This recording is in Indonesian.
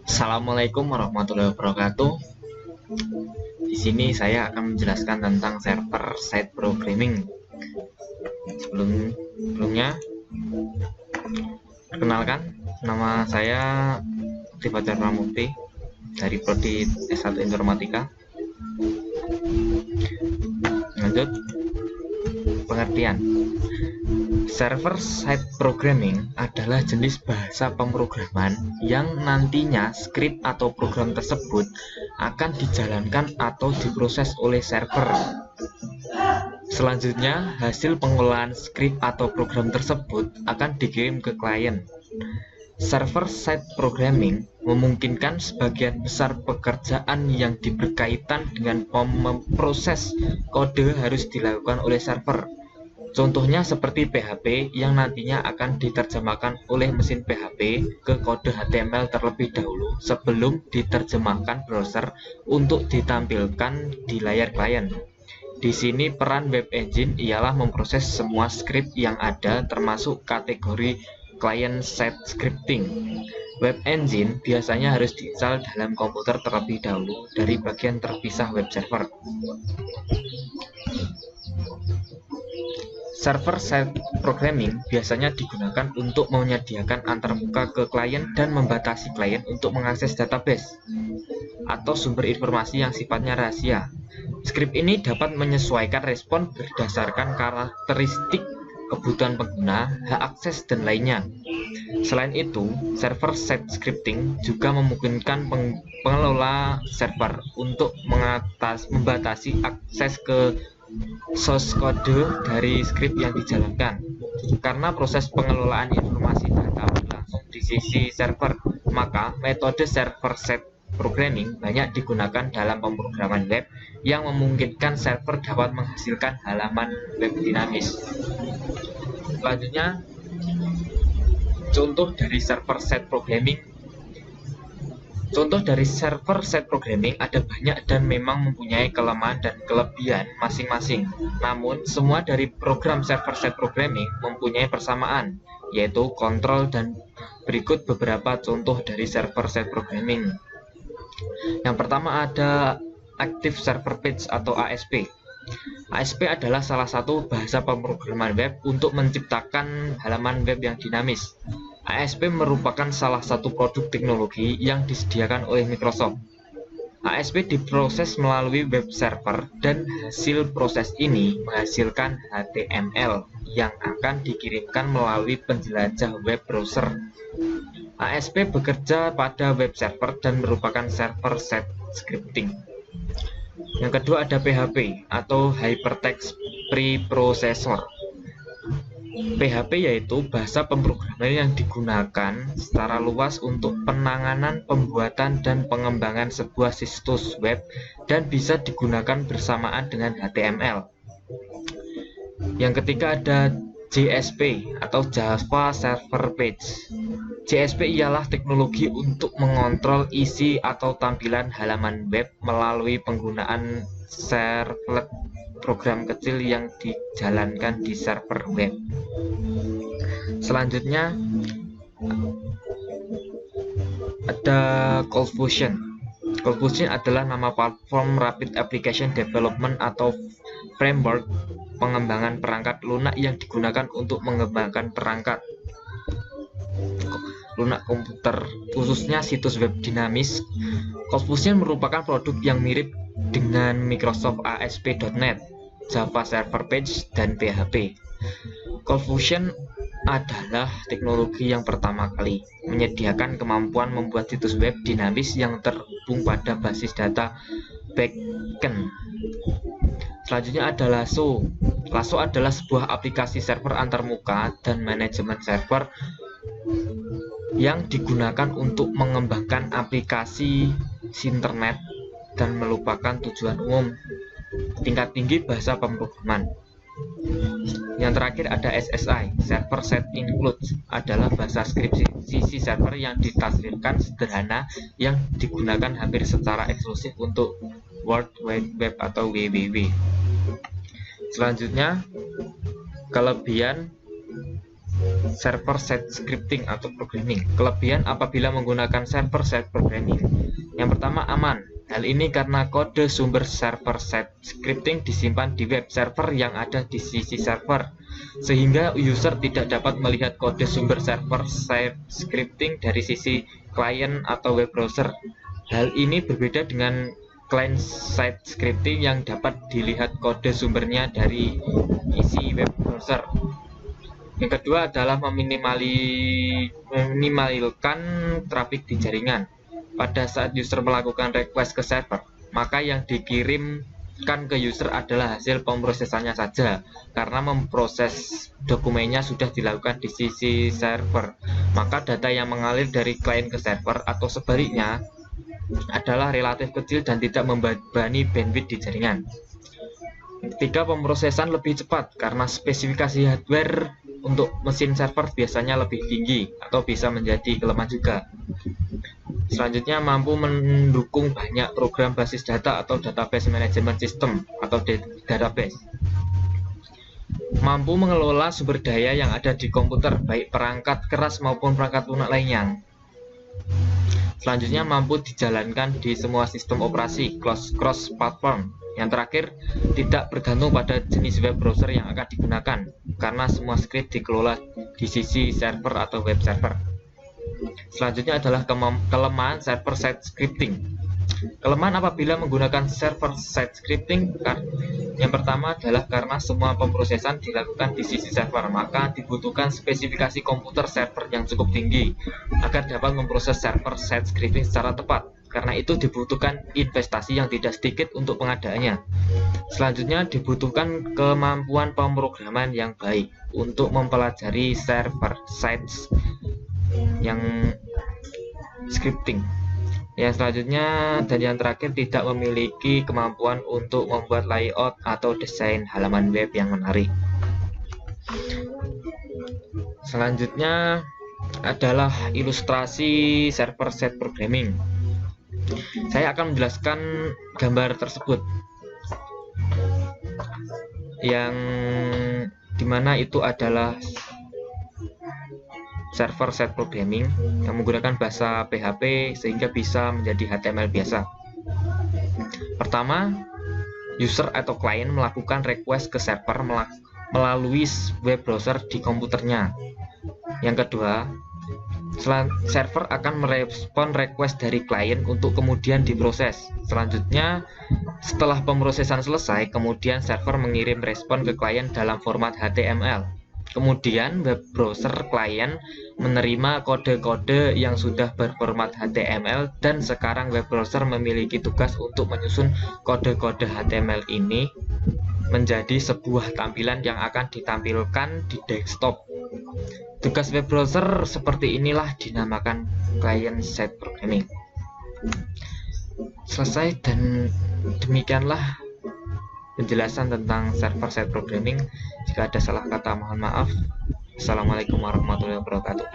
Assalamualaikum warahmatullahi wabarakatuh. Di sini saya akan menjelaskan tentang server side programming. Sebelumnya, perkenalkan, nama saya Fajar Pramukti dari Prodi S1 Informatika. Lanjut, pengertian. Server side programming adalah jenis bahasa pemrograman yang nantinya skrip atau program tersebut akan dijalankan atau diproses oleh server. Selanjutnya, hasil pengolahan skrip atau program tersebut akan dikirim ke klien. Server side programming memungkinkan sebagian besar pekerjaan yang berkaitan dengan memproses kode harus dilakukan oleh server. Contohnya seperti PHP yang nantinya akan diterjemahkan oleh mesin PHP ke kode HTML terlebih dahulu sebelum diterjemahkan browser untuk ditampilkan di layar klien. Di sini peran web engine ialah memproses semua skrip yang ada termasuk kategori client-side scripting. Web engine biasanya harus diinstal dalam komputer terlebih dahulu dari bagian terpisah web server. Server-side programming biasanya digunakan untuk menyediakan antarmuka ke klien dan membatasi klien untuk mengakses database atau sumber informasi yang sifatnya rahasia. Skrip ini dapat menyesuaikan respon berdasarkan karakteristik kebutuhan pengguna, hak akses, dan lainnya. Selain itu, server-side scripting juga memungkinkan pengelola server untuk membatasi akses ke source code dari skrip yang dijalankan. Karena proses pengelolaan informasi data berlangsung di sisi server, maka metode server-side programming banyak digunakan dalam pemrograman web yang memungkinkan server dapat menghasilkan halaman web dinamis. Selanjutnya, contoh dari server-side programming. Contoh dari server-side programming ada banyak dan memang mempunyai kelemahan dan kelebihan masing-masing. Namun, semua dari program server-side programming mempunyai persamaan, yaitu kontrol, dan berikut beberapa contoh dari server-side programming. Yang pertama ada Active Server Page atau ASP. ASP adalah salah satu bahasa pemrograman web untuk menciptakan halaman web yang dinamis. ASP merupakan salah satu produk teknologi yang disediakan oleh Microsoft. ASP diproses melalui web server dan hasil proses ini menghasilkan HTML yang akan dikirimkan melalui penjelajah web browser. ASP bekerja pada web server dan merupakan server-side scripting. Yang kedua ada PHP atau Hypertext Preprocessor. PHP yaitu bahasa pemrograman yang digunakan secara luas untuk penanganan, pembuatan, dan pengembangan sebuah situs web dan bisa digunakan bersamaan dengan HTML. Yang ketiga ada JSP atau Java Server Page. JSP ialah teknologi untuk mengontrol isi atau tampilan halaman web melalui penggunaan servlet, program kecil yang dijalankan di server web. Selanjutnya ada ColdFusion. ColdFusion adalah nama platform Rapid Application Development atau framework pengembangan perangkat lunak yang digunakan untuk mengembangkan perangkat lunak komputer, khususnya situs web dinamis. ColdFusion merupakan produk yang mirip dengan Microsoft ASP.NET, Java Server Page, dan PHP. ColdFusion adalah teknologi yang pertama kali menyediakan kemampuan membuat situs web dinamis yang terhubung pada basis data backend. Selanjutnya ada Lasso. Lasso adalah sebuah aplikasi server antarmuka dan manajemen server yang digunakan untuk mengembangkan aplikasi internet dan merupakan tujuan umum tingkat tinggi bahasa pemrograman. Yang terakhir ada SSI, Server Side Include, adalah bahasa skripsi sisi server yang ditafsirkan sederhana yang digunakan hampir secara eksklusif untuk World Wide Web atau WWW. Selanjutnya, kelebihan server-side scripting atau programming. Kelebihan apabila menggunakan server-side programming. Yang pertama, aman. Hal ini karena kode sumber server-side scripting disimpan di web server yang ada di sisi server, sehingga user tidak dapat melihat kode sumber server-side scripting dari sisi klien atau web browser. Hal ini berbeda dengan client-side scripting yang dapat dilihat kode sumbernya dari isi web browser. Yang kedua adalah meminimalkan traffic di jaringan. Pada saat user melakukan request ke server, maka yang dikirimkan ke user adalah hasil pemrosesannya saja, karena memproses dokumennya sudah dilakukan di sisi server. Maka data yang mengalir dari klien ke server atau sebaliknya adalah relatif kecil dan tidak membebani bandwidth di jaringan. Ketiga, pemrosesan lebih cepat karena spesifikasi hardware untuk mesin server biasanya lebih tinggi atau bisa menjadi kelemahan juga. Selanjutnya, mampu mendukung banyak program basis data atau database management system atau database. Mampu mengelola sumber daya yang ada di komputer, baik perangkat keras maupun perangkat lunak lainnya. Selanjutnya, mampu dijalankan di semua sistem operasi cross-platform. Yang terakhir, tidak bergantung pada jenis web browser yang akan digunakan, karena semua script dikelola di sisi server atau web server. Selanjutnya adalah kelemahan server-side scripting. Kelemahan apabila menggunakan server-side scripting, yang pertama adalah karena semua pemrosesan dilakukan di sisi server, maka dibutuhkan spesifikasi komputer server yang cukup tinggi agar dapat memproses server-side scripting secara tepat. Karena itu dibutuhkan investasi yang tidak sedikit untuk pengadaannya. Selanjutnya dibutuhkan kemampuan pemrograman yang baik untuk mempelajari server-side yang scripting. Yang selanjutnya dan yang terakhir, tidak memiliki kemampuan untuk membuat layout atau desain halaman web yang menarik. Selanjutnya adalah ilustrasi server-side programming. Saya akan menjelaskan gambar tersebut, yang dimana itu adalah server-side programming yang menggunakan bahasa PHP sehingga bisa menjadi HTML biasa. Pertama, user atau klien melakukan request ke server melalui web browser di komputernya. Yang kedua, server akan merespon request dari klien untuk kemudian diproses. Selanjutnya, setelah pemrosesan selesai, kemudian server mengirim respon ke klien dalam format HTML. Kemudian web browser klien menerima kode-kode yang sudah berformat HTML, dan sekarang web browser memiliki tugas untuk menyusun kode-kode HTML ini menjadi sebuah tampilan yang akan ditampilkan di desktop. Tugas web browser seperti inilah dinamakan client-side programming. Selesai, dan demikianlah penjelasan tentang server-side programming. Jika ada salah kata, mohon maaf. Assalamualaikum warahmatullahi wabarakatuh.